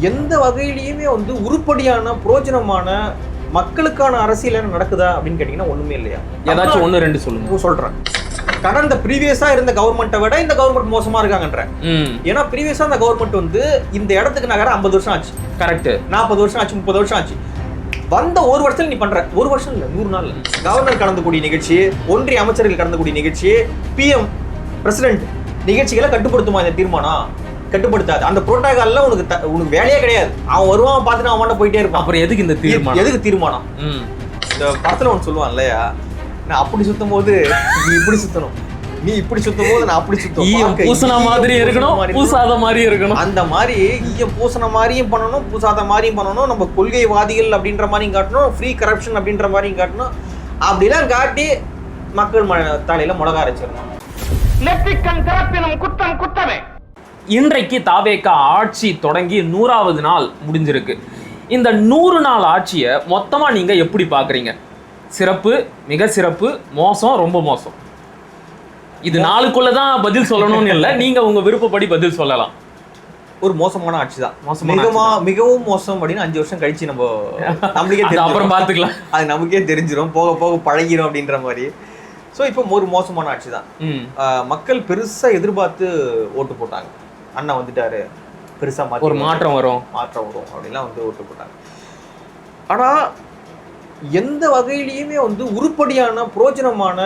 எந்த வகையிலையுமே வந்து உருப்படியான புரோஜனமான மக்களுக்கான அரசியல் என்ன நடக்குதா அப்படின்னு கேட்டீங்கன்னா ஒண்ணுமே இல்லையா. ஏதாச்சும் ஒன்று ரெண்டு சொல்லுங்க. சொல்றேன். கடந்த ப்ரீவியஸா இருந்த கவர்மெண்ட்டை விட இந்த கவர்மெண்ட் மோசமா இருக்காங்கன்ற. ஏன்னா ப்ரீவியஸா இந்த கவர்மெண்ட் வந்து இந்த இடத்துக்கு நகர 50 வருஷம் ஆச்சு. கரெக்ட். 40 வருஷம் ஆச்சு, 30 வருஷம் ஆச்சு. வந்த ஒரு வருஷத்துல நீ பண்ற, ஒரு வருஷம் இல்ல 100 நாள். கவர்னர் கலந்துக்கூடிய நிகழ்ச்சி, ஒன்றிய அமைச்சர்கள் கலந்துக்கூடிய நிகழ்ச்சி, பிஎம் பிரசிடென்ட் நிகழ்ச்சிகளை கட்டுப்படுத்துமா இந்த தீர்மானம்? கட்டுப்படுத்தாது. அந்த புரோட்டோகால்ல உனக்கு வேலையே கிடையாது. அவன் வருவான் பார்த்துட்டு அவன் போயிட்டே இருப்பான். அப்புறம் எதுக்கு இந்த தீர்மானம்? எதுக்கு தீர்மானம்? இந்த படத்துல ஒன்று சொல்லுவான் இல்லையா, நான் அப்படி சுத்தும் போது நீ இப்படி சுத்தணும், நீ இப்படி சுத்தும் போது நான் அப்படி சுத்தணும். பூசண மாதிரி இருக்கணும், பூசாத மாதிரி இருக்கணும். அந்த மாதிரி ஈயம் பூசண மாதிரியும் பண்ணணும், பூசாத மாதிரியும் பண்ணணும். நம்ம கொள்கைவாதிகள் அப்படின்ற மாதிரியும் காட்டணும், ஃப்ரீ கரப்ஷன் அப்படின்ற மாதிரியும் காட்டணும். அப்படிலாம் காட்டி மக்கள் தலையில மிளகா அரைச்சிடணும். குற்றம் குற்றமே. இன்றைக்கு தாவேகா ஆட்சி தொடங்கி 100வது நாள் முடிஞ்சிருக்கு. இந்த 100 நாள் ஆட்சியை மொத்தமா நீங்க எப்படி பாக்குறீங்க? சிறப்பு, மிக சிறப்பு, மோசம், ரொம்ப மோசம். இது நாளுக்குள்ளதான் பதில் சொல்லணும்னு இல்லை, நீங்க உங்க விருப்பப்படி பதில் சொல்லலாம். ஒரு மோசமான ஆட்சி தான். மிகவும் மோசம் அப்படின்னு 5 வருஷம் கழிச்சு நம்மளுக்கே அப்புறம் பார்த்துக்கலாம். அது நமக்கே தெரிஞ்சிடும், போக போக பழகிடும் அப்படின்ற மாதிரி. ஸோ இப்போ ஒரு மோசமான ஆட்சி தான். மக்கள் பெருசா எதிர்பார்த்து ஓட்டு போட்டாங்க. அண்ணா வந்துட்டாரு, பெருசா ஒரு மாற்றம் வரும் அப்படின்லாம் வந்து ஓட்டு போட்டாங்க. ஆனா எந்த வகையிலையுமே வந்து உருப்படியான புரோஜனமான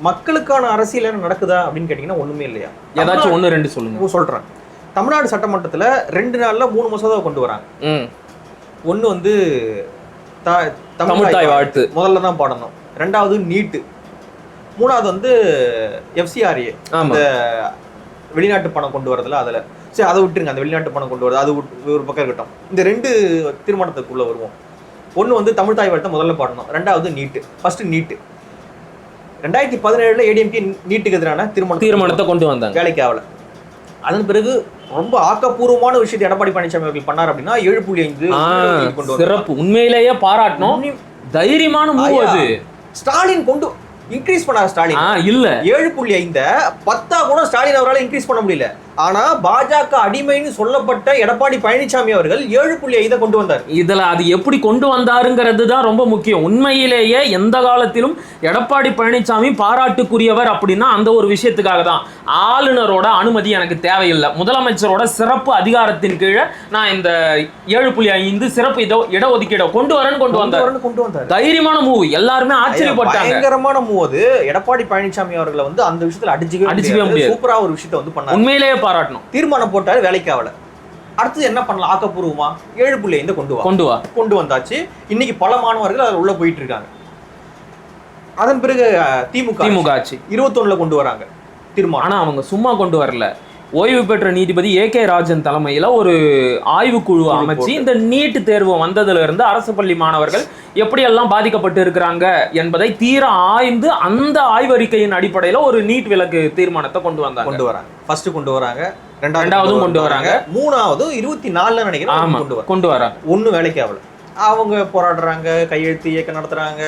மக்களுக்கான அரசியல் என்ன நடக்குதா அப்படின்னு கேட்டீங்கன்னா ஒண்ணுமே இல்லையா. ஏதாச்சும் ஒன்று ரெண்டு சொல்லுங்க. சொல்றேன். தமிழ்நாடு சட்டமன்றத்துல 2 நாள்ல 3 மசோதாவை கொண்டு வராங்க. ஒண்ணு வந்து தமிழ்தாய் வாழ்த்து முதல்ல தான் பாடணும், 2வது நீட்டு, 3வது வந்து FCRA அந்த வெளிநாட்டு பணம் கொண்டு வரதுல. அதில் சரி அதை விட்டுருங்க, அந்த வெளிநாட்டு பணம் கொண்டு வரது அது ஒரு பக்கம் இருக்கட்டும். இந்த 2 தீர்மானத்துக்குள்ள வருவோம். ஒன்று வந்து தமிழ்தாய் வாழ்த்தை முதல்ல பாடணும், 2வது நீட்டு. ஃபர்ஸ்ட் நீட்டு 2017 ADMK நீட்டுக்கு எதிரான தீர்மானத்தை கொண்டு வந்தாங்க, வேலைக்கு ஆகல. அதன் பிறகு ரொம்ப ஆக்கப்பூர்வமான விஷயத்தை எடப்பாடி பழனிசாமி அவர்கள் பண்ணார் அப்படின்னா 7.5 கொண்டு வந்தார். சிறப்பு, உண்மையிலேயே பாராட்டணும். தைரியமான மூவ் அது. ஸ்டாலின் கொண்டு இன்க்ரீஸ் பண்ணார். ஸ்டாலின் இல்ல 7.5 10 கூட ஸ்டாலின் அவரால் இன்க்ரீஸ் பண்ண முடியல. ஆனா பாஜக அடிமைன்னு சொல்லப்பட்ட எடப்பாடி பழனிசாமி அவர்கள் 7.5 கொண்டு வந்தார். இதுல அது எப்படி கொண்டு வந்தாருங்கிறது தான் ரொம்ப முக்கியம். உண்மையிலேயே எந்த காலத்திலும் எடப்பாடி பழனிசாமி பாராட்டுக்குரியவர் அப்படின்னா அந்த ஒரு விஷயத்துக்காக தான். ஆளுநரோட அனுமதி எனக்கு தேவையில்லை, முதலமைச்சரோட சிறப்பு அதிகாரத்தின் கீழே நான் இந்த 7.5 சிறப்பு இடஒதுக்கீடு கொண்டு வரேன்னு கொண்டு வந்தார். தைரியமான மூவ், எல்லாருமே ஆச்சரியப்பட்டாங்க. பயங்கரமான மூவ் அது. எடப்பாடி பழனிசாமி அவர்களை வந்து அந்த விஷயத்துல அடிச்சுக்கவே முடியாது. சூப்பரா ஒரு விஷயத்தை வந்து பண்ணார். உண்மையிலேயே பாராட்டணும். தீர்மானம் போட்டாரு, வேலைக்கு ஆகல. அடுத்து என்ன பண்ணலாம்? ஆக்கப்பூர்வமா 7.5 கொண்டு வந்தாச்சு. இன்னைக்கு பல மாணவர்கள் அதில் உள்ள போயிட்டு இருக்காங்க. அதன் பிறகு திமுக ஆட்சி 21 கொண்டு வராங்க தீர்மானம். ஆனா அவங்க சும்மா கொண்டு வரல. ஓய்வு பெற்ற நீதிபதி AK ராஜன் தலைமையில் ஒரு ஆய்வுக்குழு அமைச்சு இந்த நீட் தேர்வு வந்ததுல இருந்து அரசு பள்ளி மாணவர்கள் எப்படியெல்லாம் பாதிக்கப்பட்டு இருக்கிறாங்க என்பதை தீர ஆய்ந்து அந்த ஆய்வறிக்கையின் அடிப்படையில் ஒரு நீட் விலக்கு தீர்மானத்தை கொண்டு வராங்க. ஃபர்ஸ்ட் கொண்டு வராங்க, 2வதும் கொண்டு வராங்க, 3வது 24 நினைக்கிறேன் கொண்டு வராங்க. ஒன்னும் வேலைக்கு ஆகல. அவங்க போராடுறாங்க, கையெழுத்து இயக்கம் நடத்துறாங்க,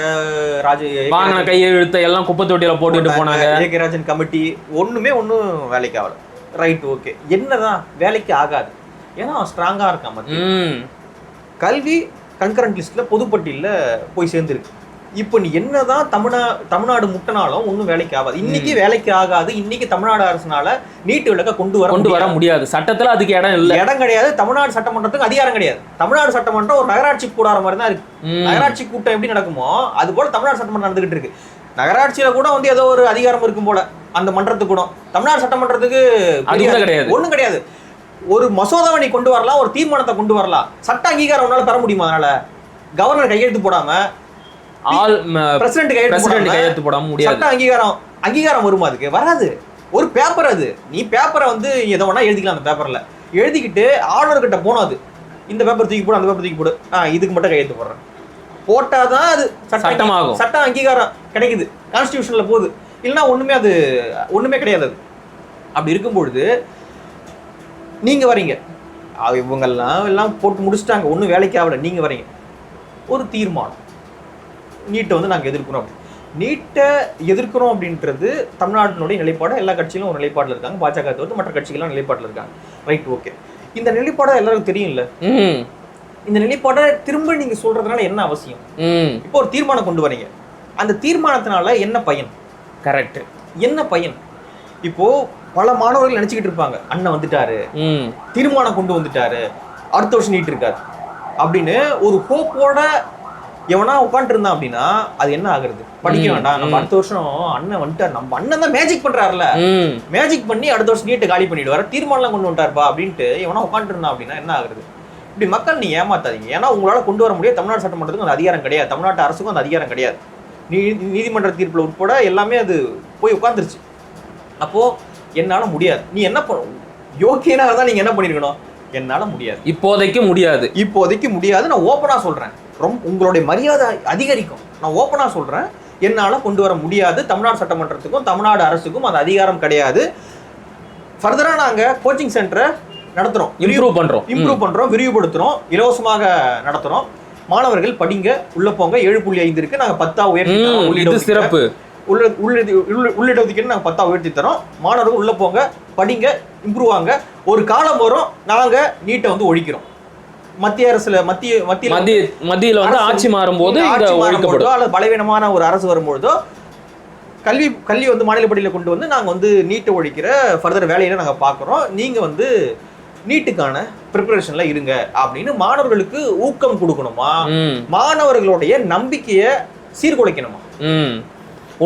வாங்கின கையெழுத்தை எல்லாம் குப்பை தொட்டியில போட்டுட்டு போனாங்க. AK ராஜன் கமிட்டி ஒன்றும் வேலைக்கு ஆகல. Right, okay. என்னதான் வேலைக்கு ஆகாது, ஏன்னா அவன் ஸ்ட்ராங்கா இருக்கான். கல்வி கன்கரண்ட் லிஸ்ட்ல பொதுப்பட்டியல போய் சேர்ந்துருக்கு. இப்போ நீ என்னதான் தமிழ்நாடு முட்டனாலும் ஒன்றும் வேலைக்கு ஆகாது. இன்னைக்கு வேலைக்கு ஆகாது. இன்னைக்கு தமிழ்நாடு அரசுனால நீட்டு விலக்க கொண்டு வர முடியாது. சட்டத்துல அதுக்கு இடம் கிடையாது. தமிழ்நாடு சட்டமன்றத்துக்கு அதிகாரம் கிடையாது. தமிழ்நாடு சட்டமன்றம் ஒரு நகராட்சி கூடார மாதிரி தான் இருக்கு. நகராட்சி கூட்டம் எப்படி நடக்குமோ அது போல தமிழ்நாடு சட்டமன்றம் நடந்துகிட்டு இருக்கு. நகராட்சியில கூட வந்து ஏதோ ஒரு அதிகாரம் இருக்கும் போல அந்த மன்றத்துக்கு கூட. தமிழ்நாடு சட்டமன்றத்துக்கு கிடையாது, ஒண்ணும் கிடையாது. ஒரு மசோதாவை நீ கொண்டு வரலாம், ஒரு தீர்மானத்தை கொண்டு வரலாம். சட்ட அங்கீகாரம் உன்னால பெற முடியுமா? அதனால கவர்னர் கையெழுத்து போடாம, பிரசிடென்ட் கையெழுத்து போடாம முடியாது. சட்ட அங்கீகாரம் வருமா? அதுக்கு வராது. ஒரு பேப்பர் அது. நீ பேப்பரை வந்து எதை வேணா எழுதிக்கலாம். அந்த பேப்பர்ல எழுதிக்கிட்டு ஆளுநர்கிட்ட போனோம், அது இந்த பேப்பர் தூக்கி போடு, அந்த பேப்பர் தூக்கி போடு, இதுக்கு மட்டும் கையெழுத்து போடுறேன் போட்டாதான் அது சட்டமாகும். சட்ட அங்கீகாரம் கிடைக்குது, கான்ஸ்டிடியூஷன்ல போகுது. இல்லைன்னா ஒண்ணுமே கிடையாது. அப்படி இருக்கும்பொழுது நீங்க வரீங்க, இவங்கெல்லாம் எல்லாம் போட்டு முடிச்சுட்டாங்க, ஒன்றும் வேலைக்கு ஆகல. நீங்க வரீங்க, ஒரு தீர்மானம், நீட்டை வந்து நாங்கள் எதிர்க்கிறோம். நீட்டை எதிர்க்கிறோம் அப்படின்றது தமிழ்நாட்டினுடைய நிலைப்பாடு. எல்லா கட்சிகளும் ஒரு நிலைப்பாட்டில் இருக்காங்க. பாஜக தவிர்த்து மற்ற கட்சிகள்லாம் நிலைப்பாட்டில் இருக்காங்க. Right, okay. இந்த நிலைப்பாடு எல்லாருக்கும் தெரியும்ல. இந்த நிலைப்பாட்டை திரும்ப நீங்க சொல்றதுனால என்ன அவசியம்? இப்போ ஒரு தீர்மானம் கொண்டு வரீங்க, அந்த தீர்மானத்தினால என்ன பயன்? கரெக்ட், என்ன பயன்? இப்போ பல மாணவர்கள் நினைச்சுக்கிட்டு இருப்பாங்க, அண்ணன் வந்துட்டாரு, தீர்மானம் கொண்டு வந்துட்டாரு, அடுத்த வருஷம் நீட் இருக்காரு அப்படின்னு ஒரு ஹோப்போட எவனா உட்காந்துட்டு இருந்தான் அப்படின்னா அது என்ன ஆகுறது? படிக்க வேண்டாம், நம்ம அடுத்த வருஷம் அண்ணன் வந்துட்டார், நம்ம அண்ணன் தான் மேஜிக் பண்றாருல, மேஜிக் பண்ணி அடுத்த வருஷம் நீட்டை காலி பண்ணிடுவாரு, தீர்மானம் கொண்டு வந்துட்டாருப்பா அப்படின்ட்டு எவனா உட்காந்துட்டு இருந்தான் அப்படின்னா என்ன ஆகுறது? இப்படி மக்கள் நீ ஏமாத்தாதீங்க. ஏன்னா உங்களால கொண்டு வர முடியாது, தமிழ்நாடு சட்டமன்றத்துக்கும் அந்த அதிகாரம் கிடையாது, தமிழ்நாட்டு அரசுக்கும் அந்த அதிகாரம் கிடையாது. நீதிமன்ற தீர்ப்புல உட்பட எல்லாமே அது போய் உட்காந்துருச்சு. அப்போ என்னால முடியாது. நீ என்ன யோக்கியனாக தான் நீங்க என்ன பண்ணிருக்கணும்? என்னால முடியாது, இப்போதைக்கு முடியாது, இப்போதைக்கு முடியாது. நான் ஓப்பனா சொல்றேன், ரொம்ப உங்களுடைய மரியாதை அதிகரிக்கும். நான் ஓப்பனா சொல்றேன், என்னால கொண்டு வர முடியாது. தமிழ்நாடு சட்டமன்றத்துக்கும் தமிழ்நாடு அரசுக்கும் அந்த அதிகாரம் கிடையாது. ஃபர்தரா நாங்க கோச்சிங் சென்டரை நடத்துறோம், இம்ப்ரூவ் பண்றோம், விரிவுபடுத்துறோம், இலவசமாக நடத்துறோம். மாணவர்கள் படிங்க, உள்ள போங்க. 7.5 இருக்கு, நாங்க 10 உயர்த்தி சிறப்பு. உள்ளிட ஒதுக்கீடு நாங்க 10 உயர்த்தி தரோம். மாணவர்கள் உள்ள போங்க, படிங்க, இம்ப்ரூவ் ஆங்க. ஒரு காலம் வரும் நாங்க நீட்டை வந்து ஒழிக்கிறோம். மத்திய அரசுல மத்தியில வந்து ஆட்சி மாறும்போது அல்லது பலவீனமான ஒரு அரசு வரும்போதோ கல்வி வந்து மாநில பட்டியலில் கொண்டு வந்து நாங்க வந்து நீட்டை ஒழிக்கிற ஃபர்தர் வேலையில நாங்க பாக்குறோம். நீங்க வந்து நீட்டுக்கான ப்ரிப்பரேஷன்ல இருங்க அப்படின்னு மாணவர்களுக்கு ஊக்கம் கொடுக்கணுமா? மாணவர்களுடைய நம்பிக்கையை சீர்குலைக்கணுமா?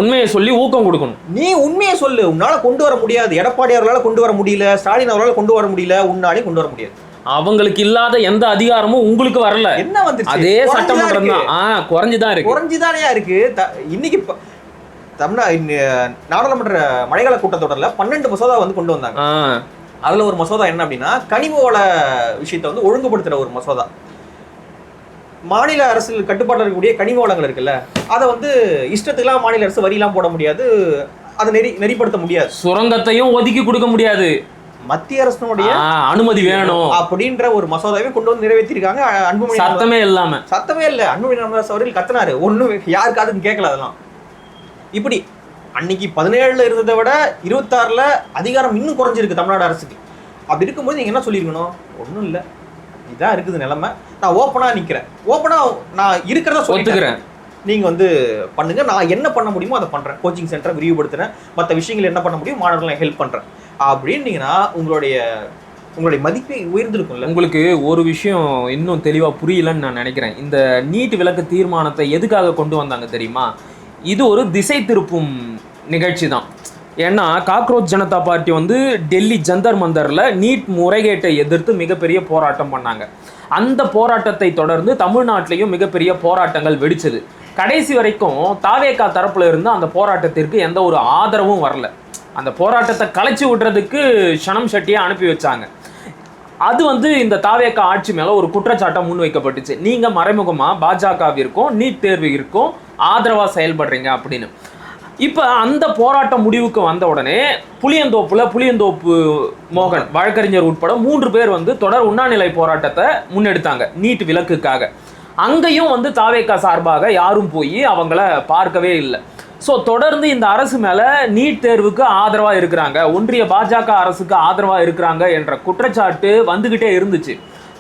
உண்மையை சொல்லி ஊக்கம் கொடுக்கணும். நீ உண்மையை சொல்லு. உன்னால கொண்டு வர முடியாது, எடப்பாடி அவர்களால கொண்டு வர முடியல, ஸ்டாலின் அவர்களால கொண்டு வர முடியல, உன்னாலே கொண்டு வர முடியாது. அவங்களுக்கு இல்லாத எந்த அதிகாரமும் உங்களுக்கு வரல. என்ன வந்து அதே சட்டமன்றம் தான் குறைஞ்சுதானே இருக்கு. இன்னைக்கு நாடாளுமன்ற மழைக்கால கூட்டத்தொடர்ல 12 மசோதா வந்து கொண்டு வந்தாங்க. அதுல ஒரு மசோதா என்ன அப்படின்னா, கனிம வள விஷயத்தை வந்து ஒழுங்குபடுத்துற ஒரு மசோதா. மாநில அரசு கட்டுப்பாட்டில் இருக்கக்கூடிய கனிம வளங்கள் இருக்குல்ல, அதை வந்து இஷ்டத்துக்குலாம் மாநில அரசு வரியெல்லாம் போட முடியாது, அதை நெறிப்படுத்த முடியாது. சுரங்கத்தையும் ஒதுக்கி கொடுக்க முடியாது, மத்திய அரசுடைய அனுமதி வேணும் அப்படின்ற ஒரு மசோதாவை கொண்டு வந்து நிறைவேற்றிருக்காங்க. அன்புமணி சத்தமே இல்ல. அன்புமணி ராமதாஸ் அவர்கள் கத்தினாரு, ஒண்ணும் யாருக்காவது கேட்கல. அதெல்லாம் இப்படி அன்னைக்கு 17 இருந்ததை விட 26 அதிகாரம் இன்னும் குறைஞ்சிருக்கு தமிழ்நாடு அரசுக்கு. அப்படி இருக்கும்போது நீங்க என்ன சொல்லிருக்கணும்? ஒன்றும் இல்லை, இதான் இருக்குது நிலைமை, நான் ஓப்பனா நிக்கிறேன், ஓப்பனா நான் இருக்கிறத சொல்லிக்கிறேன், நீங்க வந்து பண்ணுங்க, நான் என்ன பண்ண முடியுமோ அதை பண்றேன், கோச்சிங் சென்டரை விரிவுபடுத்துறேன், மற்ற விஷயங்கள் என்ன பண்ண முடியும் மாணவர்களை ஹெல்ப் பண்றேன் அப்படின்னீங்கன்னா உங்களுடைய மதிப்பை உயர்ந்திருக்கும்ல. உங்களுக்கு ஒரு விஷயம் இன்னும் தெளிவா புரியலன்னு நான் நினைக்கிறேன். இந்த நீட் விலக்கு தீர்மானத்தை எதுக்காக கொண்டு வந்தாங்க தெரியுமா? இது ஒரு திசை திருப்பும் நிகழ்ச்சி தான். ஏன்னா காக்ரோச் ஜனதா பார்ட்டி வந்து டெல்லி ஜந்தர் மந்தரில் நீட் முறைகேட்டை எதிர்த்து மிகப்பெரிய போராட்டம் பண்ணாங்க. அந்த போராட்டத்தை தொடர்ந்து தமிழ்நாட்டிலையும் மிகப்பெரிய போராட்டங்கள் வெடிச்சது. கடைசி வரைக்கும் தாவேகா தரப்புல இருந்து அந்த போராட்டத்திற்கு எந்த ஒரு ஆதரவும் வரல. அந்த போராட்டத்தை கலைச்சி விடுறதுக்கு ஷனம் ஷெட்டியை அனுப்பி வச்சாங்க. அது வந்து இந்த தாவேகா ஆட்சி மேலே ஒரு குற்றச்சாட்டம் முன்வைக்கப்பட்டுச்சு, நீங்கள் மறைமுகமாக பாஜகவிற்கும் நீட் தேர்விற்கும் ஆதரவாக செயல்படுறீங்க அப்படின்னு. இப்போ அந்த போராட்டம் முடிவுக்கு வந்த உடனே புளியந்தோப்பு மோகன் வழக்கறிஞர் உட்பட 3 பேர் வந்து தொடர் உண்ணாநிலை போராட்டத்தை முன்னெடுத்தாங்க நீட் விலக்குக்காக. அங்கேயும் வந்து தாவேகா சார்பாக யாரும் போய் அவங்கள பார்க்கவே இல்லை. ஸோ தொடர்ந்து இந்த அரசு மேலே நீட் தேர்வுக்கு ஆதரவாக இருக்கிறாங்க, ஒன்றிய பாஜக அரசுக்கு ஆதரவாக இருக்கிறாங்க என்ற குற்றச்சாட்டு வந்துக்கிட்டே இருந்துச்சு.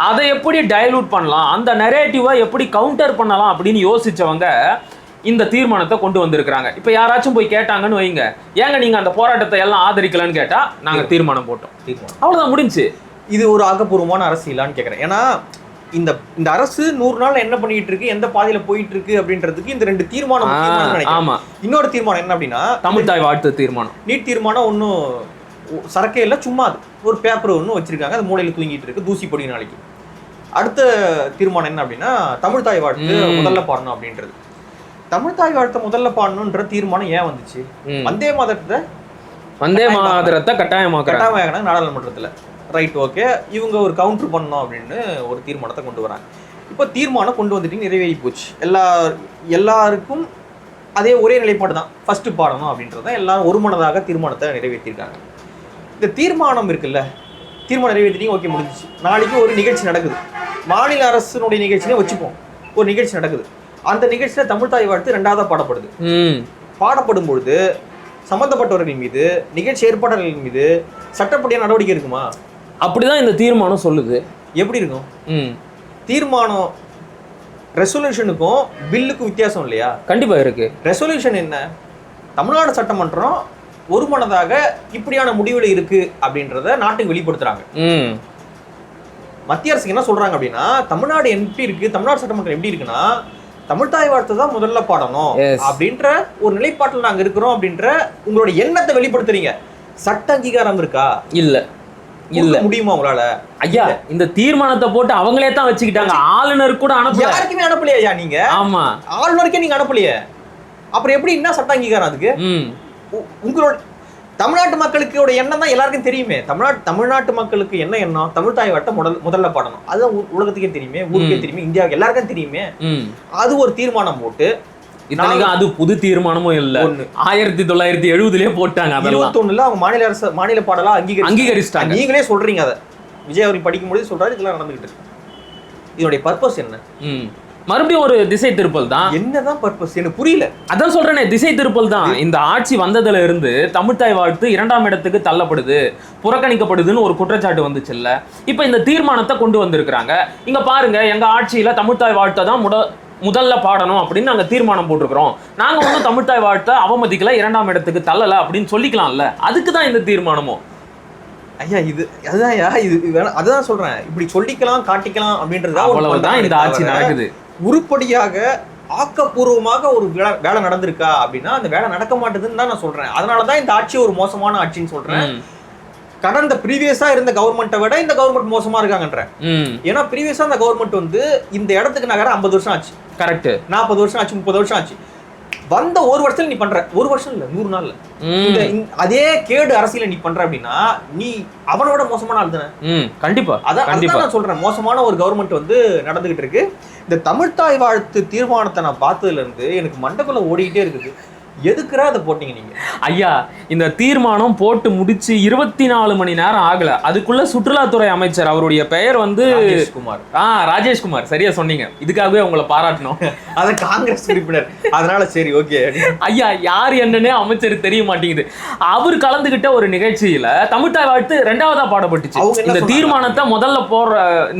அதை எப்படி டைலூட் பண்ணலாம், அந்த நரேட்டிவை எப்படி கவுண்டர் பண்ணலாம் அப்படின்னு யோசிச்சவங்க இந்த தீர்மானத்தை கொண்டு வந்திருக்கிறாங்க. இப்போ யாராச்சும் போய் கேட்டாங்கன்னு வைங்க, ஏங்க நீங்கள் அந்த போராட்டத்தை எல்லாம் ஆதரிக்கலன்னு கேட்டால் நாங்கள் தீர்மானம் போட்டோம், அவ்வளோதான் முடிஞ்சு. இது ஒரு ஆக்கப்பூர்வமான அரசியலான்னு கேட்குறேன். ஏன்னா இந்த அரசு 100 நாள் என்ன பண்ணிட்டு இருக்கு, எந்த பாதையில போயிட்டு இருக்கு அப்படின்றதுக்கு இந்த 2 தீர்மானம். ஆமா, இன்னொரு தீர்மானம் என்ன அப்படின்னா தமிழ் தாய் வாழ்த்து தீர்மானம். நீட் தீர்மானம் ஒன்றும் சரக்கே இல்லை, சும்மா அது ஒரு பேப்பர் ஒன்று வச்சிருக்காங்க, அது மூலையில் தூங்கிட்டு இருக்கு, தூசி பொடி நாளைக்கு. அடுத்த தீர்மானம் என்ன அப்படின்னா தமிழ் தாய் வாழ்த்து முதல்ல பாடணும் அப்படின்றது. தமிழ் தாய் வாழ்த்தை முதல்ல பாடணுன்ற தீர்மானம் ஏன் வந்துச்சு? வந்தே மாதரத்தை கட்டாயமாக்குறாங்க நாடாளுமன்றத்துல. ரைட், ஓகே, இவங்க ஒரு கவுண்டர் பண்ணணும் அப்படின்னு ஒரு தீர்மானத்தை கொண்டு வராங்க. இப்போ தீர்மானம் கொண்டு வந்துட்டு நிறைவேறி போச்சு. எல்லாருக்கும் அதே ஒரே நிலைப்பாடு தான், ஃபர்ஸ்ட் பாடணும் அப்படின்றத எல்லாரும் ஒருமனதாக தீர்மானத்தை நிறைவேற்றிருக்காங்க. இந்த தீர்மானம் இருக்குல்ல, தீர்மானம் நிறைவேற்றிட்டீங்க, ஓகே, முடிஞ்சிச்சு. நாளைக்கு ஒரு நிகழ்ச்சி நடக்குது, மாநில அரசினுடைய நிகழ்ச்சினே வச்சுப்போம், ஒரு நிகழ்ச்சி நடக்குது. அந்த நிகழ்ச்சியில் தமிழ் தாய் வாழ்த்து 2ஆவதா பாடப்படுது. பாடப்படும் பொழுது சம்பந்தப்பட்டவர்கள் மீது, நிகழ்ச்சி ஏற்பாட்டாளர்கள் மீது சட்டப்படியான நடவடிக்கை இருக்குமா? அப்படிதான் இந்த தீர்மானம் சொல்லுது. எப்படி இருக்கும் தீர்மானம்? ரெசல்யூஷனுக்கும் பில்லுக்கும் வித்தியாசம் இல்லையா? கண்டிப்பா இருக்கு. ரெசல்யூஷன் என்ன? தமிழ்நாடு சட்டமன்றம் ஒருமனதாக இப்படியான முடிவுல இருக்கு அப்படின்றத நாட்டுக்கு வெளிப்படுத்துறாங்க. மத்திய அரசுக்கு என்ன சொல்றாங்க அப்படின்னா, தமிழ்நாடு எப்படி இருக்கு, தமிழ்நாடு சட்டமன்றம் எப்படி இருக்குன்னா தமிழ்தாய் வாழ்த்து தான் முதல்ல பாடணும் அப்படின்ற ஒரு நிலைப்பாட்டில் நாங்க இருக்கிறோம் அப்படின்ற உங்களோட எண்ணத்தை வெளிப்படுத்துறீங்க. சட்ட அங்கீகாரம் இருக்கா? இல்ல இல்ல. முடியுமா உங்களால? ஐயா, இந்த தீர்மானத்தை போட்டு அவங்களே தான் வச்சுக்கிட்டாங்க. ஆளுநர் கூட அனுப்பல. யாருக்குமே அனுப்பலையா நீங்க? ஆமா, ஆளுநருக்கே நீங்க அனுப்பலையே. அப்புறம் எப்படி என்ன சட்ட அங்கீகாரம் அதுக்கு? உங்களோட தமிழ்நாட்டு மக்களுக்கு எண்ணம் தான் எல்லாருக்கும் தெரியுமே. தமிழ்நாட்டு மக்களுக்கு என்ன எண்ணம்? தமிழ்தாய் வாழ்த்தை முதல்ல பாடணும். அதுதான் உலகத்துக்கே தெரியுமே, ஊருக்கே தெரியுமே, இந்தியாவுக்கு எல்லாருக்கும் தெரியுமே. அது ஒரு தீர்மானம் போட்டு, அது புது தீர்மானமும் இல்ல, 1970லயே போட்டாங்க. 21ல அவங்க மாநில பாடலா அங்கீகரிச்சிட்டாங்க. நீங்களே சொல்றீங்க. அதை விஜய் அவர்கள் படிக்கும்போது சொல்றாரு இதெல்லாம் நடந்துகிட்டு இருக்கு. இதனுடைய பர்பஸ் என்ன? மறுபடியும் ஒரு திசை திருப்பல் தான். என்னதான் பர்பஸ் எனக்கு புரியல. அதான் சொல்றேனே, திசை திருப்பல் தான். இந்த ஆட்சி வந்ததுல இருந்து தமிழ்தாய் வாழ்த்து 2ஆம் இடத்துக்கு தள்ளப்படுது, புறக்கணிக்கப்படுதுன்னு ஒரு குற்றச்சாட்டு வந்துச்சுல்ல. இப்ப இந்த தீர்மானத்தை கொண்டு வந்திருக்கிறாங்க. இங்க பாருங்க, எங்க ஆட்சியில தமிழ்தாய் வாழ்த்தை தான் முதல்ல பாடணும் அப்படின்னு நாங்க தீர்மானம் போட்டிருக்கிறோம். நாங்க வந்து தமிழ்தாய் வாழ்த்தை அவமதிக்கல, 2ஆம் இடத்துக்கு தள்ளல அப்படின்னு சொல்லிக்கலாம்ல. அதுக்குதான் இந்த தீர்மானமும். ஐயா, இது அதுதான் இது வேணாம். அதுதான் சொல்றேன், இப்படி சொல்லிக்கலாம் காட்டிக்கலாம் அப்படின்றதுதான் இந்த ஆட்சி நடக்குது. உருப்படியாக ஆக்கப்பூர்வமாக ஒரு வேலை நடந்திருக்கா அப்படின்னா அந்த வேலை நடக்க மாட்டேதுன்னு தான் நான் சொல்றேன். அதனாலதான் இந்த ஆட்சி ஒரு மோசமான ஆட்சின்னு சொல்றேன். கடந்த ப்ரீவியஸா இருந்த கவர்மெண்ட்டை விட இந்த கவர்மெண்ட் மோசமா இருக்காங்கன்ற. ஏன்னா ப்ரீவியஸா இந்த கவர்மெண்ட் வந்து இந்த இடத்துக்கு நகர 50 வருஷம் ஆச்சு. கரெக்ட். 40 வருஷம் ஆச்சு, 30 வருஷம் ஆச்சு. வந்த ஒரு வருஷத்துல நீ பண்ற, ஒரு வருஷம் இல்ல 100 நாள்ல அதே கேடு அரசியல நீ பண்ற அப்படின்னா நீ அவனோட மோசமான ஆள் தானே. கண்டிப்பா. அதான் நான் சொல்றேன், மோசமான ஒரு கவர்மெண்ட் வந்து நடந்துகிட்டு இருக்கு. இந்த தமிழ்தாய் வாழ்த்து தீர்மானத்தை நான் பார்த்ததுல இருந்து எனக்கு மண்டக்குள்ள ஓடிக்கிட்டே இருக்குது. எதுக்குறா அதை போட்டீங்க நீங்க? ஐயா, இந்த தீர்மானம் போட்டு முடிச்சு 24 மணி நேரம் ஆகல. அதுக்குள்ள சுற்றுலாத்துறை அமைச்சர், அவருடைய பெயர் வந்து ராஜேஷ்குமார். சரியா சொன்னீங்க. இதுக்காகவே உங்களை பாராட்டணும். அது காங்கிரஸ் உறுப்பினர், அதனால சரி ஓகே. ஐயா, யார் என்னன்னே அமைச்சருக்கு தெரிய மாட்டேங்குது. அவர் கலந்துகிட்ட ஒரு நிகழ்ச்சியில தமிழ்தாய் வாழ்த்து 2ஆவதா பாடப்பட்டுச்சு. இந்த தீர்மானத்தை முதல்ல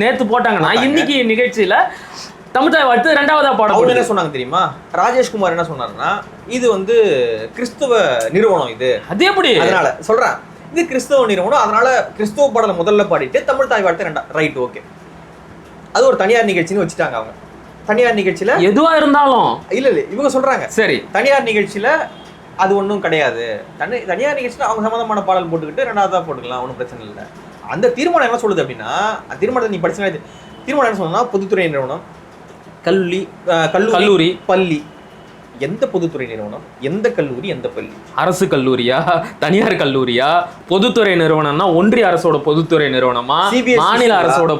நேத்து போட்டாங்கன்னா இன்னைக்கு நிகழ்ச்சியில தமிழ்தாய் வாழ்த்து 2ஆவதா பாடம். என்ன சொன்னாங்க தெரியுமா? ராஜேஷ்குமார் என்ன சொன்னாருன்னா, இது வந்து கிறிஸ்துவ நிறுவனம், இது அது எப்படி, அதனால சொல்றேன் இது கிறிஸ்தவ நிறுவனம், அதனால கிறிஸ்துவ பாடலை முதல்ல பாடிட்டு தமிழ்தாய் வாழ்த்து ரைட் ஓகே. அது ஒரு தனியார் நிகழ்ச்சின்னு வச்சுட்டாங்க அவங்க. தனியார் நிகழ்ச்சியில எதுவா இருந்தாலும் இல்ல இவங்க சொல்றாங்க சரி தனியார் நிகழ்ச்சியில அது ஒன்றும் கிடையாது. தனியார் நிகழ்ச்சியில அவங்க சம்பந்தமான பாடல் போட்டுக்கிட்டு 2ஆவதா போட்டுக்கலாம், ஒன்றும் பிரச்சனை இல்லை. அந்த தீர்மானம் என்ன சொல்லுது அப்படின்னா, தீர்மானத்தை நீ படிச்சா தீர்மானம் என்ன சொன்னா, பொதுத்துறை நிறுவனம், கல்லூரி, பள்ளி, எந்த பொதுத்துறை நிறுவனம், எந்த கல்லூரி, எந்த பள்ளி, அரசு கல்லூரியா, தனியார் கல்லூரியா, பொதுத்துறை நிறுவனம்னா ஒன்றிய அரசோட பொதுத்துறை நிறுவனமா, மாநில அரசோட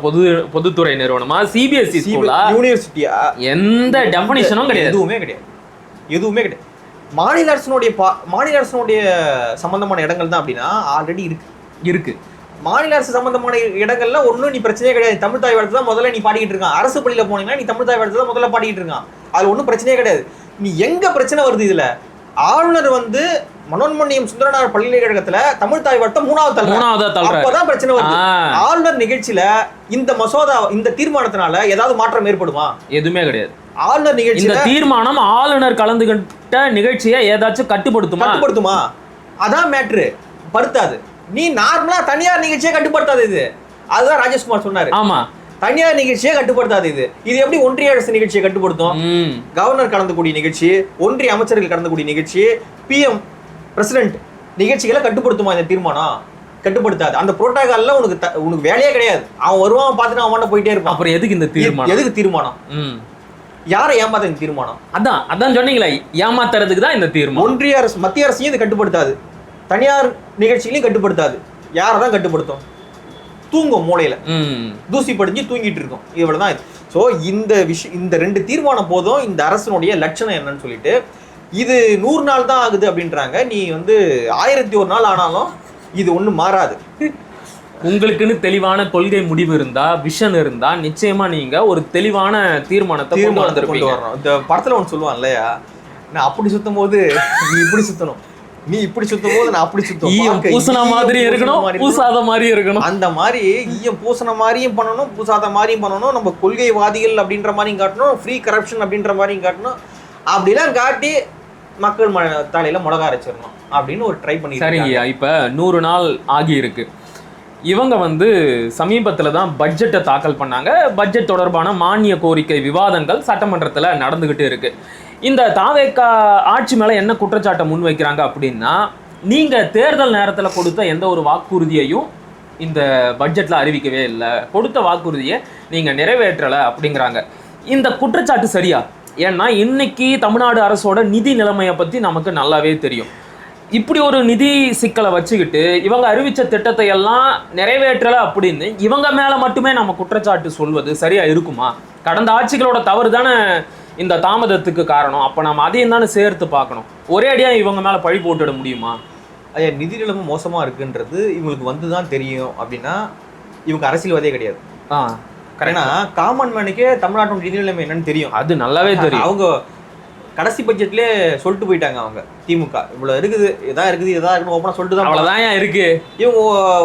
பொதுத்துறை நிறுவனமா, சிபிஎஸ்இ ஸ்கூலா, யூனிவர்சிட்டியா, எந்த டெஃபினிஷனும் கிடையாது. எதுவுமே கிடையாது. மாநில அரசனுடைய சம்பந்தமான இடங்கள் தான் அப்படின்னா ஆல்ரெடி இருக்கு. மாநில அரசு சம்பந்தமான இடங்கள்ல ஒன்றும் நீ பிரச்சனையே கிடையாது. தமிழ்தாய் வாழ்த்து தான் முதல்ல நீ பாடிக்கிட்டு இருக்கான். அரசு பள்ளியில போனீங்கன்னா நீ தமிழ்தாய் வாழ்த்து தான் முதல்ல பாடிக்கிட்டு இருக்கான். அது ஒன்றும் பிரச்சனையே கிடையாது. நீ எங்க பிரச்சனை வருது இதுல? ஆளுநர் வந்து மனோன்மணியம் சுந்தரனார் பல்கலைக்கழகத்துல தமிழ்தாய் வாழ்த்த 3ஆவது அப்பதான் பிரச்சனை வருது. ஆளுநர் நிகழ்ச்சியில இந்த தீர்மானத்தினால ஏதாவது மாற்றம் ஏற்படுமா? எதுவுமே கிடையாது. ஆளுநர் நிகழ்ச்சி இந்த தீர்மானம் ஆளுநர் கலந்துகிட்ட நிகழ்ச்சியை ஏதாச்சும் கட்டுப்படுத்துமா? அதான் மேட்ரு. படுத்தாது. நீ நார்மலா தனியார் நிகழ்ச்சியை கட்டுப்படுத்தாது. இது அதுதான் ராஜேஷ்குமார் சொன்னாரு. ஆமா, தனியார் நிகழ்ச்சியை கட்டுப்படுத்தாது. இது எப்படி ஒன்றிய அரசு நிகழ்ச்சியை கட்டுப்படுத்தும்? கவர்னர் கலந்துக்கூடிய நிகழ்ச்சி, ஒன்றிய அமைச்சர்கள் கலந்துக்கூடிய நிகழ்ச்சி, PM பிரசிடென்ட் நிகழ்ச்சிகளை கட்டுப்படுத்துமா இந்த தீர்மானம்? கட்டுப்படுத்தாது. அந்த புரோட்டோகால்ல உனக்கு வேலையே கிடையாது. அவன் வருவான், பார்த்துட்டு அவன் போயிட்டே இருப்பான். அப்புறம் எதுக்கு இந்த தீர்மானம்? எதுக்கு தீர்மானம்? யாரை ஏமாத்த இந்த தீர்மானம்? அதான் சொன்னீங்களா, ஏமாத்துறதுக்கு தான் இந்த தீர்மானம். ஒன்றிய அரசு, மத்திய அரசையும் இது கட்டுப்படுத்தாது, தனியார் நிகழ்ச்சிகளையும் கட்டுப்படுத்தாது. யாரதான் கட்டுப்படுத்தும்? தூங்கும் மூளையில தூசி படிஞ்சு தூங்கிட்டு இருக்கும். இவ்வளவுதான் இது. ஸோ இந்த 2 தீர்மானம் போதும் இந்த அரசனுடைய லட்சணம் என்னன்னு சொல்லிட்டு. இது 100 நாள் தான் ஆகுது அப்படின்றாங்க. நீ வந்து 1001 நாள் ஆனாலும் இது ஒன்றும் மாறாது. உங்களுக்குன்னு தெளிவான கொள்கை முடிவு இருந்தா, விஷன் இருந்தா, நிச்சயமா நீங்க ஒரு தெளிவான தீர்மானத்தை கொண்டு வரணும். இந்த படத்துல ஒன்று சொல்லுவான் இல்லையா, நான் அப்படி சுத்தும் போது நீ இப்படி சுத்தணும், நீ இப்படி சுத்தும் போது நான் அப்படி சுத்தும், ஈயம் பூசண மாதிரி இருக்கணும், பூசாத மாதிரி இருக்கணும். அந்த மாதிரி ஈயம் பூசண மாதிரியும் பண்ணணும், பூசாத மாதிரியும் பண்ணணும், நம்ம கொள்கைவாதிகள் அப்படின்ற மாதிரியும் காட்டணும், ஃப்ரீ கரப்ஷன் அப்படின்ற மாதிரியும் காட்டணும். அப்படிலாம் காட்டி மக்கள் தலையில மிளகா அரைச்சிடணும் அப்படின்னு ஒரு ட்ரை பண்ணி. சரிங்கய்யா, இப்ப 100 நாள் ஆகி இருக்கு. இவங்க வந்து சமீபத்தில் தான் பட்ஜெட்டை தாக்கல் பண்ணாங்க. பட்ஜெட் தொடர்பான மானிய கோரிக்கை விவாதங்கள் சட்டமன்றத்தில் நடந்துகிட்டு இருக்கு. இந்த தாவேகா ஆட்சி மேலே என்ன குற்றச்சாட்டை முன்வைக்கிறாங்க அப்படின்னா, நீங்கள் தேர்தல் நேரத்தில் கொடுத்த எந்த ஒரு வாக்குறுதியையும் இந்த பட்ஜெட்டில் அறிவிக்கவே இல்லை, கொடுத்த வாக்குறுதியை நீங்கள் நிறைவேற்றலை அப்படிங்கிறாங்க. இந்த குற்றச்சாட்டு சரியா? ஏன்னா இன்னைக்கு தமிழ்நாடு அரசோட நிதி நிலைமையை பற்றி நமக்கு நல்லாவே தெரியும். இப்படி ஒரு நிதி சிக்கலை வச்சுக்கிட்டு இவங்க அறிவிச்ச திட்டத்தை எல்லாம் நிறைவேற்றலை அப்படின்னு இவங்க மேலே மட்டுமே நம்ம குற்றச்சாட்டு சொல்வது சரியா இருக்குமா? கடந்த ஆட்சிகளோட தவறு தானே இந்த தாமதத்துக்கு காரணம். அப்போ நம்ம அதையும் தானே சேர்த்து பார்க்கணும். ஒரே அடியாக இவங்க மேலே பழி போட்டுட முடியுமா? ஐயா, நிதி நிலைமை மோசமாக இருக்குன்றது இவங்களுக்கு வந்து தான் தெரியும் அப்படின்னா இவங்க அரசியல்வாதியே கிடையாது. ஏன்னா காமன் மேனுக்கே தமிழ்நாட்டோட நிதி நிலைமை என்னன்னு தெரியும். அது நல்லாவே தெரியும். அவங்க கடைசி பட்ஜெட்லேயே சொல்லிட்டு போயிட்டாங்க. அவங்க திமுக இவ்வளோ இருக்குது, இதான் இருக்குது, இதான் இருக்குன்னு ஓப்பனாக சொல்லிட்டு தான் அவ்வளோதான் இருக்கு. இவங்க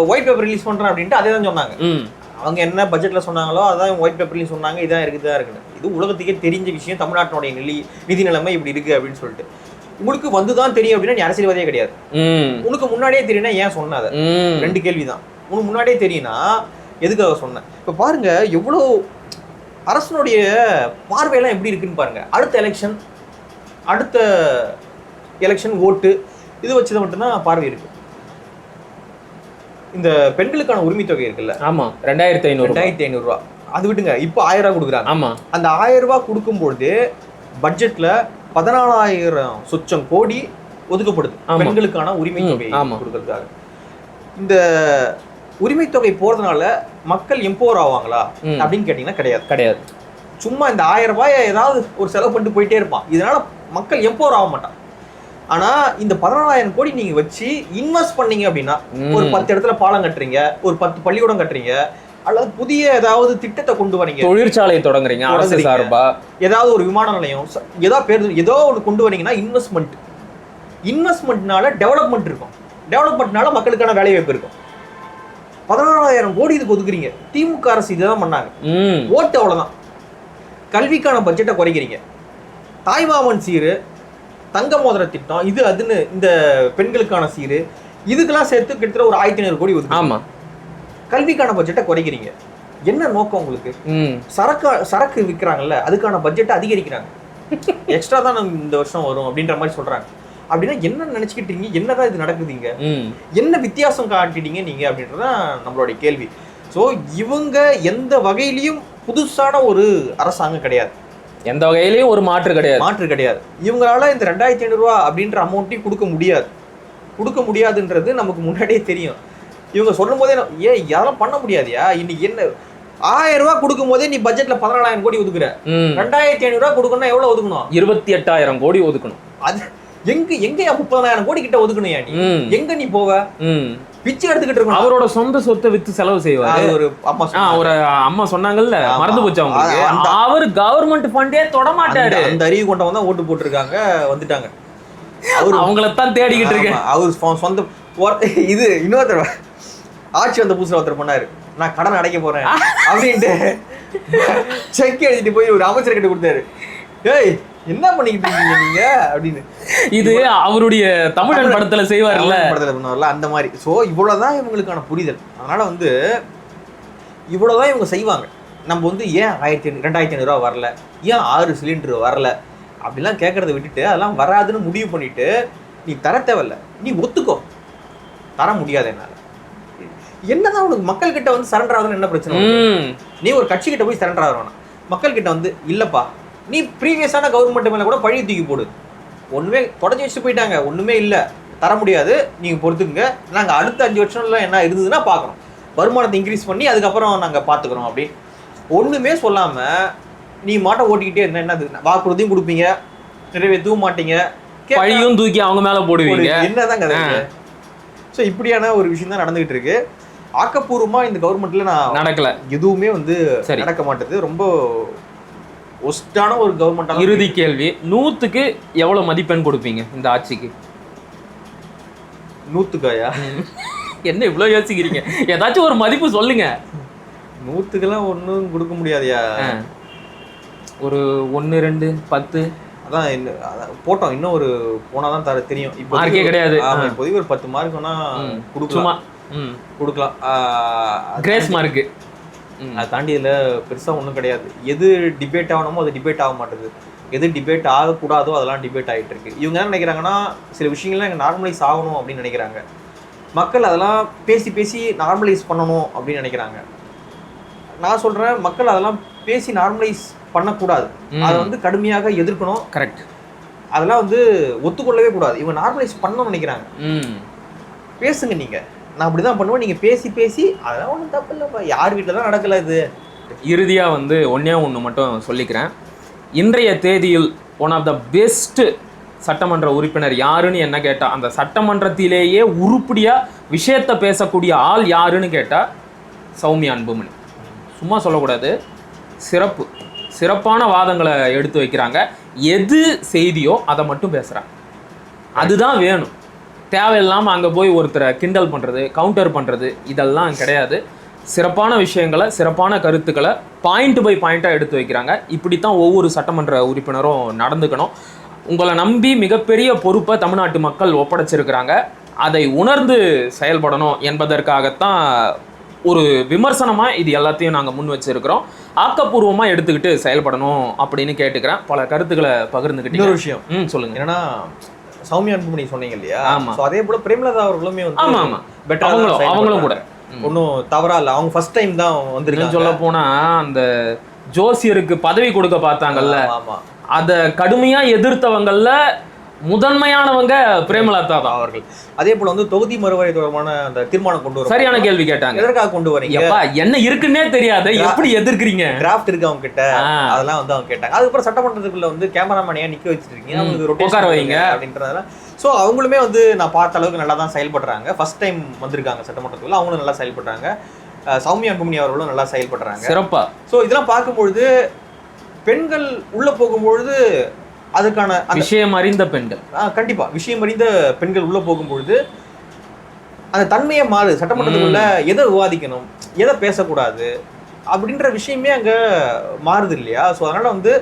ஒயிட் பேப்பர் ரிலீஸ் பண்ணுறேன் அப்படின்ட்டு அதே தான் சொன்னாங்க. அவங்க என்ன பட்ஜெட்டில் சொன்னாங்களோ அதான் ஒயிட் பேப்பர்லையும் சொன்னாங்க, இதான் இருக்குது, இதான் இருக்குன்னு. இது உலகத்துக்கே தெரிஞ்ச விஷயம், தமிழ்நாட்டினுடைய நிதி நிலைமை இப்படி இருக்குது அப்படின்னு சொல்லிட்டு. உங்களுக்கு வந்து தான் தெரியும் அப்படின்னா நீ அரசியல்வாதியே கிடையாது. உனக்கு முன்னாடியே தெரியும்னா ஏன் சொன்ன? அதை 2 கேள்வி தான். உனக்கு முன்னாடியே தெரியும்னா எதுக்காக சொன்னேன்? இப்போ பாருங்க எவ்வளோ அரசனுடைய பார்வையெல்லாம் எப்படி இருக்குன்னு பாருங்க. அடுத்த எலெக்ஷன் ஓட்டு இது வச்சது மட்டும்தான் பார்வை இருக்கு. இந்த பெண்களுக்கான உரிமை தொகை இருக்குல்ல, ஆமா 2500 ரூபா, அது விட்டுங்க, இப்போ 1000 ரூபா கொடுக்குறாங்க. ஆமா, அந்த 1000 ரூபா கொடுக்கும்போது பட்ஜெட்ல 14,000 சொச்சம் கோடி ஒதுக்கப்படுது பெண்களுக்கான உரிமை தொகை கொடுக்கறதுக்காக. இந்த உரிமை தொகை போறதுனால மக்கள் எம்பவர் ஆவாங்களா அப்படின்னு கேட்டீங்கன்னா கிடையாது. சும்மா இந்த 1000 ரூபாய் ஏதாவது ஒரு செலவு பண்ணிட்டு போயிட்டே இருப்பான். இதனால மக்கள் எம்பவர் ஆக மாட்டான். ஆனா இந்த 14,000 கோடி நீங்க வச்சு இன்வெஸ்ட் பண்ணீங்க அப்படின்னா, ஒரு 10 இடத்துல பாலம் கட்டுறீங்க, ஒரு 10 பள்ளிக்கூடம் கட்டுறீங்க, அல்லது புதிய ஏதாவது திட்டத்தை கொண்டு வரீங்க, தொழிற்சாலை தொடங்குறீங்க, அரசு சார்பா ஏதாவது ஒரு விமான நிலையம், ஏதோ ஒன்று கொண்டு வரீங்கன்னா இன்வெஸ்ட்மெண்ட்னால டெவலப்மெண்ட் இருக்கும். டெவலப்மெண்ட்னால மக்களுக்கான வேலை வாய்ப்பு இருக்கும். 14,000 கோடி இதுக்கு ஒதுக்குறீங்க. திமுக அரசு இதுதான் பண்ணாங்க. ஓட்டு அவ்வளவுதான். கல்விக்கான பட்ஜெட்டை குறைக்கிறீங்க. தாய்மாமன் சீரு, தங்க மோதிர திட்டம், இது அதுன்னு இந்த பெண்களுக்கான சீரு, இதுக்கெல்லாம் சேர்த்து கிட்டத்தட்ட ஒரு 1500 கோடி ஒதுக்கு. ஆமா, கல்விக்கான பட்ஜெட்டை குறைக்கிறீங்க. என்ன நோக்கம் உங்களுக்கு? சரக்கு விற்கிறாங்கல்ல, அதுக்கான பட்ஜெட்டை அதிகரிக்கிறாங்க. எக்ஸ்ட்ரா தான் இந்த வருஷம் வரும் அப்படின்ற மாதிரி சொல்றாங்க. அப்படின்னா என்ன நினைச்சுக்கிட்டு இருக்கீங்க? என்னதான் இது நடக்குதுங்க? என்ன வித்தியாசம் காட்டிட்டீங்க நீங்க அப்படின்றதான் நம்மளுடைய கேள்வி. ஸோ இவங்க எந்த வகையிலையும் புதுசான ஒரு அரசாங்கம் கிடையாது. எந்த வகையிலையும் ஒரு மாற்று கிடையாது. இவங்களால இந்த 2500 ரூபா அப்படின்ற அமௌண்ட்டையும் கொடுக்க முடியாதுன்றது நமக்கு முன்னாடியே தெரியும். இவங்க சொல்லும் போதே யாரும் பண்ண முடியாதியா? இன்னைக்கு என்ன 1000 ரூபா கொடுக்கும் போதே நீ பட்ஜெட்ல 14,000 கோடி ஒதுக்குற. 2500 ரூபா கொடுக்கணும்னா எவ்வளவு ஒதுக்கணும்? 28,000 கோடி ஒதுக்கணும். அது எங்க 30,000 கோடி கிட்ட ஒதுக்கணும். நீ எங்க நீ போவ? பிச்சை எடுத்துக்கிட்டு இருக்கணும். அவரோட சொந்த சொத்தை வித்து செலவு செய்வாரு. ஒரு அம்மா சொன்னாங்கல்ல, மறந்து போச்சு அவங்க. அவர் கவர்மெண்ட் ஃபண்டே தொட மாட்டாரு. அந்த அறிவு கொண்டவங்க தான் ஓட்டு போட்டுருக்காங்க, வந்துட்டாங்க. அவங்களத்தான் தேடிக்கிட்டு இருக்கேன். அவர் சொந்த இது இன்னொருத்தர் ஆட்சி வந்த புதுசுல ஒருத்தர் பண்ணாரு, நான் கடன் அடைக்க போறேன் அப்படின்ட்டு செக் எழுதிட்டு போய் ஒரு அமைச்சர் கிட்ட கொடுத்தாரு. ஏய் என்ன பண்ணிக்கிட்டு இருக்கீங்க நீங்க அப்படின்னு. இது அவருடைய தமிழன் படத்துல செய்வார்ல, அந்த மாதிரி. ஸோ இவ்வளவுதான் இவங்களுக்கான புரிதல். அதனால இவ்வளவுதான் இவங்க செய்வாங்க. நம்ம ஏன் 2500 ரூபா வரல, ஏன் 6 சிலிண்டர் வரல அப்படிலாம் கேட்கறத விட்டுட்டு, அதெல்லாம் வராதுன்னு முடிவு பண்ணிட்டு நீ தர தேவையில்ல, நீ ஒத்துக்கோ, தர முடியாது என்னால. என்னதான் உனக்கு மக்கள் கிட்ட சரண்டர் ஆகுதுன்னு என்ன பிரச்சனை? நீ ஒரு கட்சி கிட்ட போய் சரண்டர் ஆகணும். மக்கள் கிட்ட இல்லப்பா, நீ ப்ரீவியஸான கவர்மெண்ட் மேலே கூட பழி தூக்கி போடு, ஒன்றுமே தொடச்சி வச்சுட்டு போயிட்டாங்க, ஒன்றுமே இல்லை, தர முடியாது, நீங்கள் பொறுத்துக்குங்க, நாங்கள் அடுத்த 5 வருஷம்ல என்ன இருந்ததுன்னா பார்க்குறோம், வருமானத்தை இன்க்ரீஸ் பண்ணி அதுக்கப்புறம் நாங்கள் பார்த்துக்குறோம் அப்படின்னு ஒன்றுமே சொல்லாமல் நீ மாட்டை ஓட்டிக்கிட்டே இருந்தா என்னது? வாக்குறுதியும் கொடுப்பீங்க, நிறைவேற்றவும் மாட்டீங்க, பழியும் தூக்கி அவங்க மேலே போடுவீங்க. என்னதான் கதை? ஸோ இப்படியான ஒரு விஷயம் தான் நடந்துகிட்டு இருக்கு. ஆக்கப்பூர்வமாக இந்த கவர்மெண்ட்ல நடக்கல, எதுவுமே நடக்க மாட்டேது. ரொம்ப ஒஸ்டான ஒரு கவர்மெண்ட். இறுதி கேள்வி, 100க்கு எவ்வளவு மதிப்பெண் கொடுப்பீங்க இந்த ஆட்சிக்கு? 100க்காயா? என்ன இவ்வளவு யோசிக்கிறீங்க? ஏதாச்சும் ஒரு மதிப்பு சொல்லுங்க. 100க்கெல்லாம் ஒன்றும் கொடுக்க முடியாதுயா. ஒரு 1, 2, 10 அதான் போட்டோம். இன்னும் ஒரு போனாதான் தெரியும். இப்போ மார்க்கே கிடையாது. இப்போதைக்கு ஒரு 10 மார்க் வேணா கொடுக்கலாம். கொடுக்கலாம். Grace mark. அதை தாண்டி இதில் பெருசாக ஒன்றும் கிடையாது. எது டிபேட் ஆகணுமோ அது டிபேட் ஆக மாட்டேது. எது டிபேட் ஆகக்கூடாதோ அதெல்லாம் டிபேட் ஆகிட்டு இருக்கு. இவங்க என்ன நினைக்கிறாங்கன்னா, சில விஷயங்கள்லாம் எங்கள் நார்மலைஸ் ஆகணும் அப்படின்னு நினைக்கிறாங்க. மக்கள் அதெல்லாம் பேசி பேசி நார்மலைஸ் பண்ணணும் அப்படின்னு நினைக்கிறாங்க. நான் சொல்கிறேன், மக்கள் அதெல்லாம் பேசி நார்மலைஸ் பண்ணக்கூடாது. அதை கடுமையாக எதிர்க்கணும். கரெக்ட். அதெல்லாம் ஒத்துக்கொள்ளவே கூடாது. இவங்க நார்மலைஸ் பண்ணணும்னு நினைக்கிறாங்க. பேசுங்க நீங்க, நான் அப்படிதான் பண்ணுவேன், நீங்க பேசி பேசி அதெல்லாம் ஒன்றும் தப்பு இல்லைப்பா. யார் வீட்டில் தான் நடக்கல இது. இறுதியா ஒன்னே ஒன்று மட்டும் சொல்லிக்கிறேன். இன்றைய தேதியில் ஒன் ஆஃப் த பெஸ்ட் சட்டமன்ற உறுப்பினர் யாருன்னு என்ன கேட்டா, அந்த சட்டமன்றத்திலேயே உருப்படியா விஷயத்தை பேசக்கூடிய ஆள் யாருன்னு கேட்டா சௌமியா அன்புமணி. சும்மா சொல்லக்கூடாது, சிறப்பான வாதங்களை எடுத்து வைக்கிறாங்க. எது செய்தியோ அதை மட்டும் பேசுகிறாங்க. அதுதான் வேணும். தேவையில்லாமல் அங்கே போய் ஒருத்தரை கிண்டல் பண்ணுறது, கவுண்டர் பண்ணுறது இதெல்லாம் கிடையாது. சிறப்பான விஷயங்களை, சிறப்பான கருத்துக்களை பாயிண்ட் பை பாயிண்ட்டாக எடுத்து வைக்கிறாங்க. இப்படித்தான் ஒவ்வொரு சட்டமன்ற உறுப்பினரும் நடந்துக்கணும். உங்களை நம்பி மிகப்பெரிய பொறுப்பை தமிழ்நாட்டு மக்கள் ஒப்படைச்சிருக்கிறாங்க. அதை உணர்ந்து செயல்படணும் என்பதற்காகத்தான் ஒரு விமர்சனமாக இது எல்லாத்தையும் நாங்கள் முன் வச்சிருக்கிறோம். ஆக்கப்பூர்வமாக எடுத்துக்கிட்டு செயல்படணும் அப்படின்னு கேட்டுக்கிறேன். பல கருத்துக்களை பகிர்ந்துக்கிட்டு ஒரு விஷயம் சொல்லுங்க. என்னன்னா, சௌமியா அன்புமணி சொன்னீங்க இல்லையா? ஆமா. அதே போல பிரேமலதா அவர்களுமே ஆமா ஆமா அவங்களும் கூட ஒன்றும் தவறா இல்லை. அவங்க ஃபர்ஸ்ட் டைம் தான் வந்திருக்காங்க. சொல்ல போனா அந்த ஜோசியருக்கு பதவி கொடுக்க பார்த்தாங்கல்ல, அதை கடுமையா எதிர்த்தவங்கல்ல முதன்மையானவங்க பிரேமலதா தான் அவர்கள். அதே போல தொகுதி மறுவரை தொடர்பான அந்த தீர்மானம் கொண்டு வர சரியான கேள்வி கேட்டாங்க. எதற்காக கொண்டு வரீங்க? என்ன இருக்குன்னே தெரியாது, எப்படி எதிர்க்கிறீங்க? டிராஃப்ட் இருக்கு அவங்க கிட்ட, அதெல்லாம் அவங்க கேட்டாங்க. அதுக்கப்புறம் சட்டமன்றத்துக்குள்ள கேமராமேன் ஏன் நிக்க வச்சிருக்கீங்க, அவங்களுக்கு உட்கார வைங்க அப்படின்றதெல்லாம். ஸோ அவங்களுமே நான் பார்த்த அளவுக்கு நல்லா தான் செயல்படுறாங்க. ஃபர்ஸ்ட் டைம் வந்திருக்காங்க சட்டமன்றத்துக்குள்ள, அவங்களும் நல்லா செயல்படுறாங்க. சௌமியா அன்புமணி அவர்களும் நல்லா செயல்படுறாங்க சிறப்பா. ஸோ இதெல்லாம் பார்க்கும்பொழுது பெண்கள் உள்ள போகும்பொழுது அதுக்கான விஷயம் அறிந்த பெண்கள், கண்டிப்பா விஷயம் அறிந்த பெண்கள் உள்ள போகும்பொழுது அந்த தன்மையை மாறு. சட்டமன்றத்துக்குள்ள எதை விவாதிக்கணும், எதை பேசக்கூடாது அப்படின்ற விஷயமே அங்க மாறுது இல்லையா? ஸோ அதனால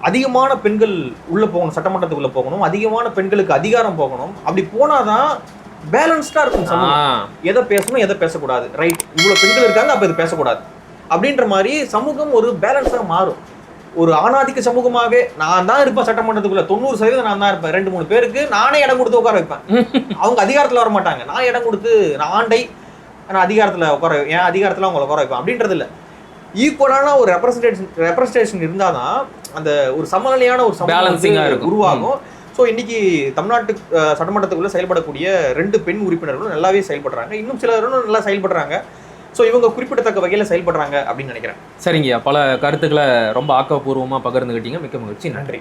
அதிகமான பெண்கள் உள்ள போகணும், சட்டமன்றத்துக்குள்ள போகணும், அதிகமான பெண்களுக்கு அதிகாரம் போகணும். அப்படி போனாதான் பேலன்ஸ்டா இருக்கும் சமூகம். எதை பேசணும், எதை பேசக்கூடாது, ரைட், இவ்வளவு பெண்கள் இருக்காங்க அப்ப இது பேசக்கூடாது அப்படின்ற மாதிரி சமூகம் ஒரு பேலன்ஸா மாறும். ஒரு ஆணாதிக்க சமூகமாவே நான் தான் இருப்பேன் சட்டமன்றத்துக்குள்ள, 90% நான் தான் இருப்பேன். 2-3 பேருக்கு நானே இடம் கொடுத்து உட்கார வைப்பேன். அவங்க அதிகாரத்துல வர மாட்டாங்க, நான் இடம் கொடுத்து நான் ஆண்டை நான் அதிகாரத்துல உட்கார, என் அதிகாரத்துல அவங்களை உட்கார வைப்பேன் அப்படின்றது இல்லை. ஈக்குவலான ஒரு ரெப்ரசன்டேஷன் இருந்தாதான் அந்த ஒரு சமநிலையான ஒரு சமூகம் உருவாகும். ஸோ இன்னைக்கு தமிழ்நாட்டு சட்டமன்றத்துக்குள்ள செயல்படக்கூடிய 2 பெண் உறுப்பினர்களும் நல்லாவே செயல்படுறாங்க. இன்னும் சிலரும் நல்லா செயல்படுறாங்க. ஸோ இவங்க குறிப்பிடத்தக்க வகையில் செயல்படுறாங்க அப்படின்னு நினைக்கிறேன். சரிங்கய்யா, பல கருத்துக்களை ரொம்ப ஆக்கப்பூர்வமாக பகிர்ந்துக்கிட்டீங்க. மிக்க மகிழ்ச்சி. நன்றி.